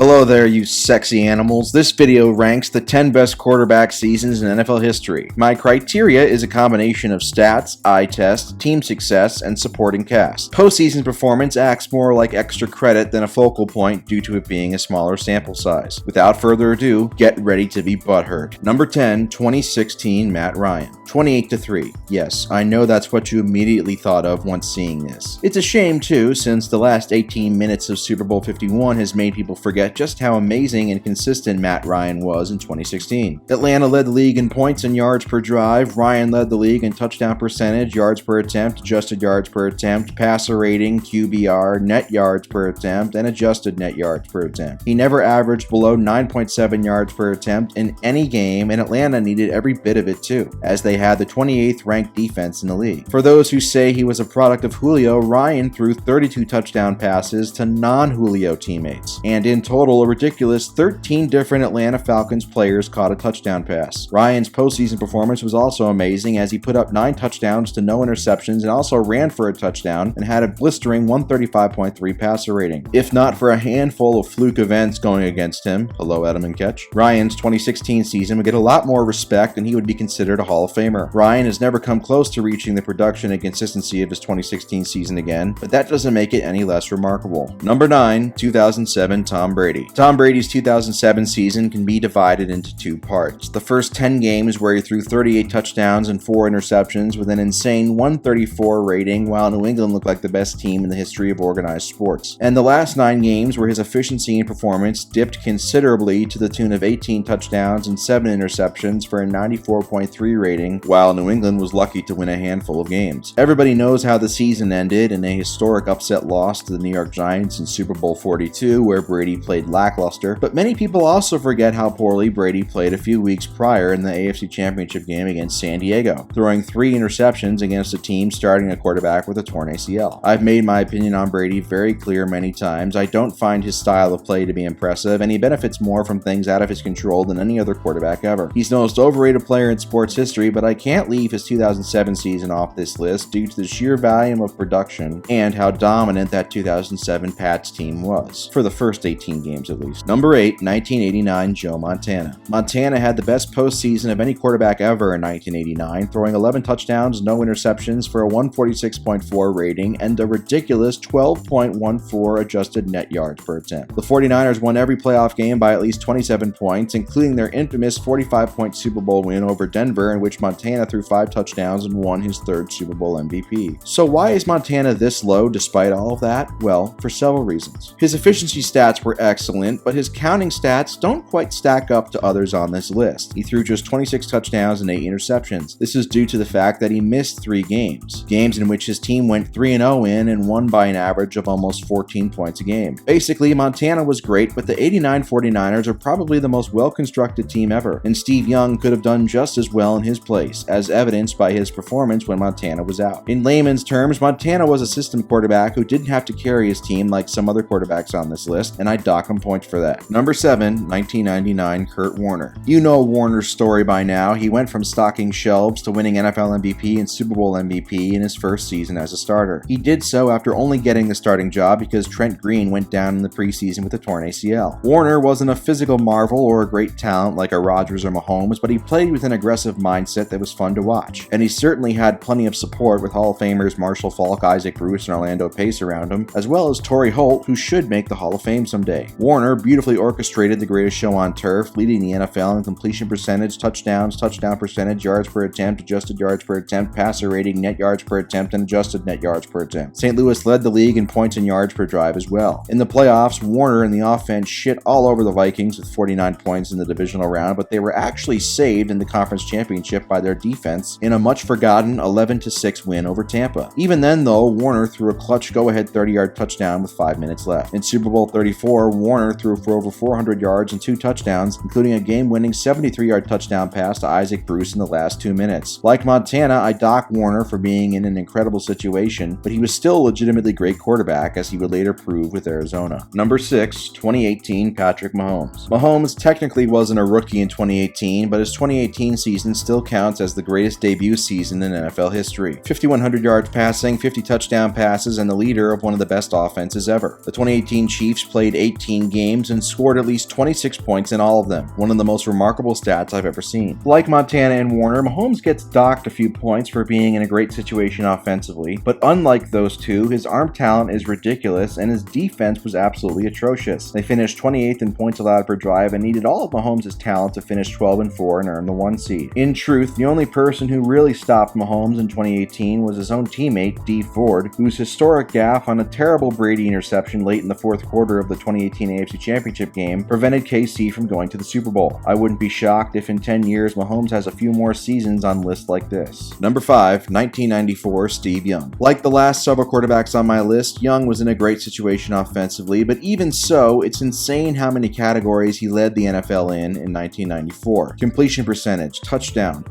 Hello there, you sexy animals. This video ranks the 10 best quarterback seasons in NFL history. My criteria is a combination of stats, eye test, team success, and supporting cast. Postseason performance acts more like extra credit than a focal point due to it being a smaller sample size. Without further ado, get ready to be butthurt. Number 10, 2016 Matt Ryan. 28-3. Yes, I know that's what you immediately thought of once seeing this. It's a shame too, since the last 18 minutes of Super Bowl 51 has made people forget just how amazing and consistent Matt Ryan was in 2016. Atlanta led the league in points and yards per drive. Ryan led the league in touchdown percentage, yards per attempt, adjusted yards per attempt, passer rating, QBR, net yards per attempt, and adjusted net yards per attempt. He never averaged below 9.7 yards per attempt in any game, and Atlanta needed every bit of it too, as they had the 28th ranked defense in the league. For those who say he was a product of Julio, Ryan threw 32 touchdown passes to non-Julio teammates, and in total, a ridiculous 13 different Atlanta Falcons players caught a touchdown pass. Ryan's postseason performance was also amazing, as he put up 9 touchdowns to no interceptions and also ran for a touchdown and had a blistering 135.3 passer rating. If not for a handful of fluke events going against him, hello Adam and Catch, Ryan's 2016 season would get a lot more respect and he would be considered a Hall of Famer. Ryan has never come close to reaching the production and consistency of his 2016 season again, but that doesn't make it any less remarkable. Number 9, 2007 Tom Brady. Tom Brady's 2007 season can be divided into 2 parts. The first 10 games where he threw 38 touchdowns and 4 interceptions with an insane 134 rating, while New England looked like the best team in the history of organized sports. And the last 9 games where his efficiency and performance dipped considerably to the tune of 18 touchdowns and 7 interceptions for a 94.3 rating, while New England was lucky to win a handful of games. Everybody knows how the season ended in a historic upset loss to the New York Giants in Super Bowl 42, where Brady played lackluster, but many people also forget how poorly Brady played a few weeks prior in the AFC Championship game against San Diego, throwing 3 interceptions against a team starting a quarterback with a torn ACL. I've made my opinion on Brady very clear many times. I don't find his style of play to be impressive, and he benefits more from things out of his control than any other quarterback ever. He's the most overrated player in sports history, but I can't leave his 2007 season off this list due to the sheer volume of production and how dominant that 2007 Pats team was, for the first 18 games at least. Number 8, 1989 Joe Montana. Montana had the best postseason of any quarterback ever in 1989, throwing 11 touchdowns, no interceptions for a 146.4 rating and a ridiculous 12.14 adjusted net yards per attempt. The 49ers won every playoff game by at least 27 points, including their infamous 45-point Super Bowl win over Denver, in which Montana threw 5 touchdowns and won his 3rd Super Bowl MVP. So why is Montana this low despite all of that? Well, for several reasons. His efficiency stats were excellent, but his counting stats don't quite stack up to others on this list. He threw just 26 touchdowns and 8 interceptions. This is due to the fact that he missed 3 games in which his team went 3-0 in and won by an average of almost 14 points a game. Basically, Montana was great, but the 89 49ers are probably the most well-constructed team ever, and Steve Young could have done just as well in his place, as evidenced by his performance when Montana was out. In layman's terms, Montana was a system quarterback who didn't have to carry his team like some other quarterbacks on this list, and I dock him points for that. Number 7, 1999 Kurt Warner. You know Warner's story by now. He went from stocking shelves to winning NFL MVP and Super Bowl MVP in his first season as a starter. He did so after only getting the starting job because Trent Green went down in the preseason with a torn ACL. Warner wasn't a physical marvel or a great talent like a RODGERS or MAHOMES, but he played with an aggressive mindset that was fun to watch. And he certainly had plenty of support with Hall of Famers Marshall Faulk, Isaac Bruce, and Orlando Pace around him, as well as Torrey Holt, who should make the Hall of Fame someday. Warner beautifully orchestrated the greatest show on turf, leading the NFL in completion percentage, touchdowns, touchdown percentage, yards per attempt, adjusted yards per attempt, passer rating, net yards per attempt, and adjusted net yards per attempt. St. Louis led the league in points and yards per drive as well. In the playoffs, Warner and the offense shit all over the Vikings with 49 points in the divisional round, but they were actually saved in the conference championship by their defense in a much-forgotten 11-6 win over Tampa. Even then, though, Warner threw a clutch go-ahead 30-yard touchdown with 5 minutes left. In Super Bowl 34, Warner threw for over 400 yards and 2 touchdowns, including a game-winning 73-yard touchdown pass to Isaac Bruce in the last 2 minutes. Like Montana, I dock Warner for being in an incredible situation, but he was still a legitimately great quarterback, as he would later prove with Arizona. Number 6, 2018 Patrick Mahomes. Mahomes technically wasn't a rookie in 2018, but his 2018 season still counts as the greatest debut season in NFL history. 5,100 yards passing, 50 touchdown passes, and the leader of one of the best offenses ever. The 2018 Chiefs played 18 18 games and scored at least 26 points in all of them, one of the most remarkable stats I've ever seen. Like Montana and Warner, Mahomes gets docked a few points for being in a great situation offensively, but unlike those two, his arm talent is ridiculous and his defense was absolutely atrocious. They finished 28th in points allowed per drive and needed all of Mahomes' talent to finish 12-4 and earn the 1 seed. In truth, the only person who really stopped Mahomes in 2018 was his own teammate, Dee Ford, whose historic gaffe on a terrible Brady interception late in the fourth quarter of the 2018 AFC Championship game prevented KC from going to the Super Bowl. I wouldn't be shocked if in 10 years Mahomes has a few more seasons on lists like this. Number 5, 1994 Steve Young. Like the last several quarterbacks on my list, Young was in a great situation offensively, but even so, it's insane how many categories he led the NFL in 1994. Completion percentage, touchdown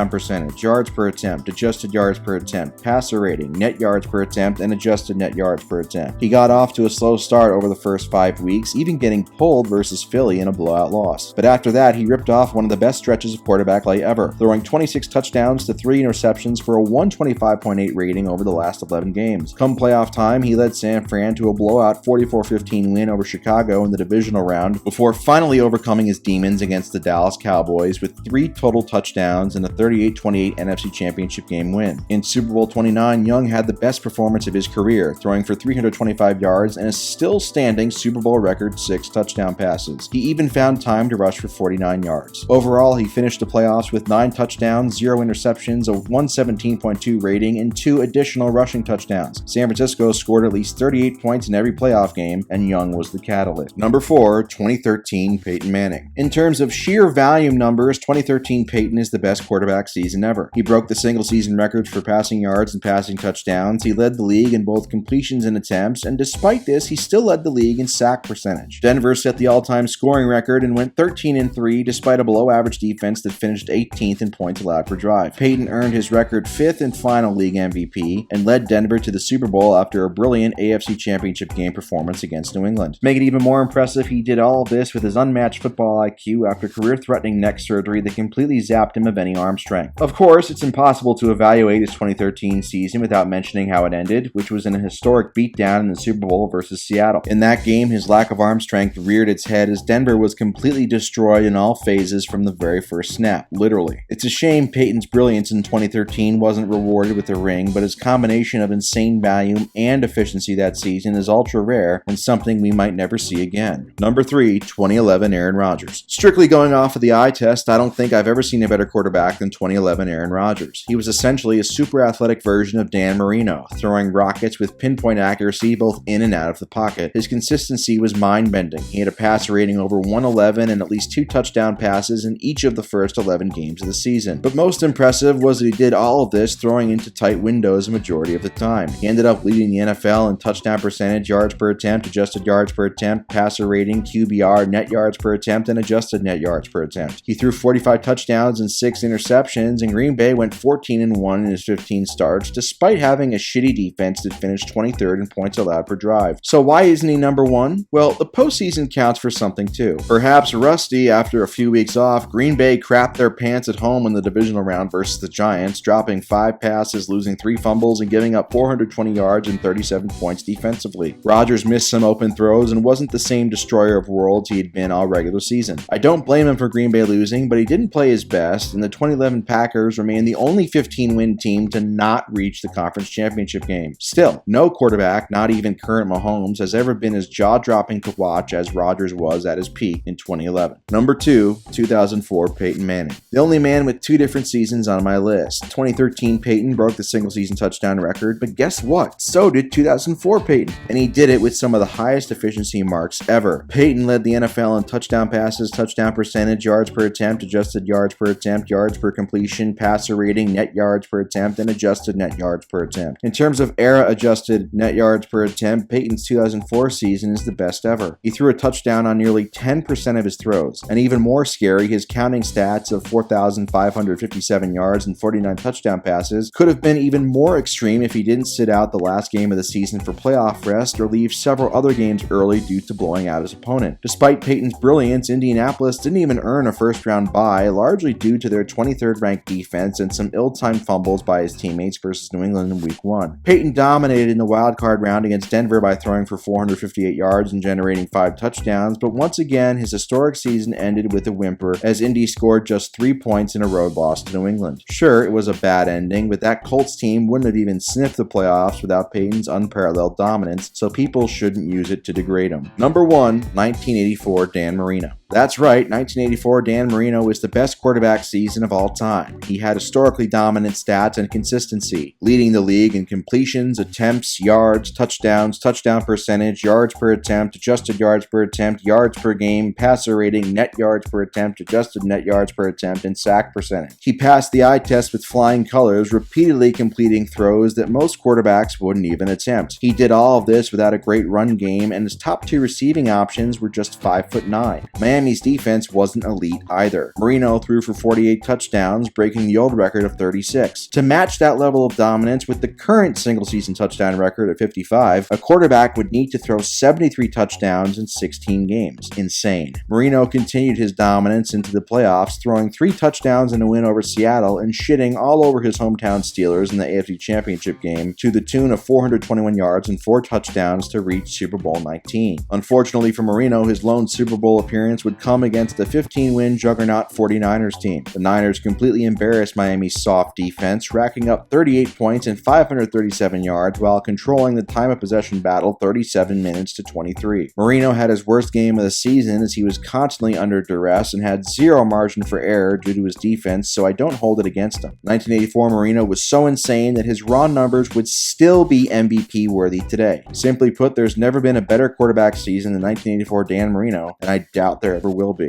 percentage, yards per attempt, adjusted yards per attempt, passer rating, net yards per attempt, and adjusted net yards per attempt. He got off to a slow start over the first 5 weeks, even getting pulled versus Philly in a blowout loss. But after that, he ripped off one of the best stretches of quarterback play ever, throwing 26 touchdowns to 3 interceptions for a 125.8 rating over the last 11 games. Come playoff time, he led San Fran to a blowout 44-15 win over Chicago in the divisional round before finally overcoming his demons against the Dallas Cowboys with 3 total touchdowns and a 38-28 NFC Championship game win. In Super Bowl 29, Young had the best performance of his career, throwing for 325 yards and a still-standing Super Bowl record 6 touchdown passes. He even found time to rush for 49 yards. Overall, he finished the playoffs with 9 touchdowns, 0 interceptions, a 117.2 rating, and 2 additional rushing touchdowns. San Francisco scored at least 38 points in every playoff game, and Young was the catalyst. Number 4, 2013 Peyton Manning. In terms of sheer volume numbers, 2013 Peyton is the best quarterback season ever. He broke the single-season records for passing yards and passing touchdowns. He led the league in both completions and attempts, and despite this, he still led the league in sack percentage. Denver set the all-time scoring record and went 13-3 despite a below-average defense that finished 18th in points allowed per drive. Peyton earned his record 5th and final league MVP and led Denver to the Super Bowl after a brilliant AFC Championship game performance against New England. To make it even more impressive, he did all of this with his unmatched football IQ after career-threatening neck surgery that completely zapped him of any arm strength. Of course, it's impossible to evaluate his 2013 season without mentioning how it ended, which was in a historic beatdown in the Super Bowl versus Seattle. In that game, his lack of arm strength reared its head as Denver was completely destroyed in all phases from the very first snap, literally. It's a shame Peyton's brilliance in 2013 wasn't rewarded with a ring, but his combination of insane volume and efficiency that season is ultra rare and something we might never see again. Number 3, 2011 Aaron Rodgers. Strictly going off of the eye test, I don't think I've ever seen a better quarterback than 2011 Aaron Rodgers. He was essentially a super athletic version of Dan Marino, throwing rockets with pinpoint accuracy both in and out of the pocket. His consistency was mind-bending. He had a passer rating over 111 and at least 2 touchdown passes in each of the first 11 games of the season. But most impressive was that he did all of this throwing into tight windows a majority of the time. He ended up leading the NFL in touchdown percentage, yards per attempt, adjusted yards per attempt, passer rating, QBR, net yards per attempt, and adjusted net yards per attempt. He threw 45 touchdowns and 6 interceptions, and Green Bay went 14-1 in his 15 starts, despite having a shitty defense that finished 23rd in points allowed per drive. So why isn't he number 1? Well, the postseason counts for something too. Perhaps rusty after a few weeks off, Green Bay crapped their pants at home in the divisional round versus the Giants, dropping 5 passes, losing 3 fumbles, and giving up 420 yards and 37 points defensively. Rodgers missed some open throws and wasn't the same destroyer of worlds he had been all regular season. I don't blame him for Green Bay losing, but he didn't play his best, and the 2011 Packers remain the only 15-win team to not reach the conference championship game. Still, no quarterback, not even current Mahomes, has ever been as jaw-dropping to watch as Rodgers was at his peak in 2011. Number 2, 2004 Peyton Manning. The only man with 2 different seasons on my list. 2013 Peyton broke the single-season touchdown record, but guess what? So did 2004 Peyton, and he did it with some of the highest efficiency marks ever. Peyton led the NFL in touchdown passes, touchdown percentage, yards per attempt, adjusted yards per attempt, yards per completion, passer rating, net yards per attempt, and adjusted net yards per attempt. In terms of era-adjusted net yards per attempt, Peyton's 2004 season is the best ever. He threw a touchdown on nearly 10% of his throws, and even more scary, his counting stats of 4,557 yards and 49 touchdown passes could have been even more extreme if he didn't sit out the last game of the season for playoff rest or leave several other games early due to blowing out his opponent. Despite Peyton's brilliance, Indianapolis didn't even earn a first-round bye, largely due to their 23rd ranked defense and some ill-timed fumbles by his teammates versus New England in Week 1. Peyton dominated in the wild card round against Denver by throwing for 458 yards and generating 5 touchdowns, but once again, his historic season ended with a whimper as Indy scored just 3 points in a road loss to New England. Sure, it was a bad ending, but that Colts team wouldn't have even sniffed the playoffs without Peyton's unparalleled dominance, so people shouldn't use it to degrade him. Number 1, 1984 Dan Marino. That's right, 1984 Dan Marino is the best quarterback season of all time. He had historically dominant stats and consistency, leading the league in completions, attempts, yards, touchdowns, touchdown percentage, yards per attempt, adjusted yards per attempt, yards per game, passer rating, net yards per attempt, adjusted net yards per attempt, and sack percentage. He passed the eye test with flying colors, repeatedly completing throws that most quarterbacks wouldn't even attempt. He did all of this without a great run game, and his top 2 receiving options were just 5'9". Miami's defense wasn't elite either. Marino threw for 48 touchdowns, breaking the old record of 36. To match that level of dominance with the current single-season touchdown record of 55, a quarterback would need to throw 73 touchdowns in 16 games. Insane. Marino continued his dominance into the playoffs, throwing 3 touchdowns in a win over Seattle and shitting all over his hometown Steelers in the AFC Championship game to the tune of 421 yards and 4 touchdowns to reach Super Bowl 19. Unfortunately for Marino, his lone Super Bowl appearance would come against the 15-win juggernaut 49ers team. The Niners completely embarrassed Miami's soft defense, racking up 38 points and 537 yards while controlling the time of possession battle 37 minutes to 23. Marino had his worst game of the season as he was constantly under duress and had zero margin for error due to his defense, so I don't hold it against him. 1984 Marino was so insane that his raw numbers would still be MVP worthy today. Simply put, there's never been a better quarterback season than 1984 Dan Marino, and I doubt there ever will be.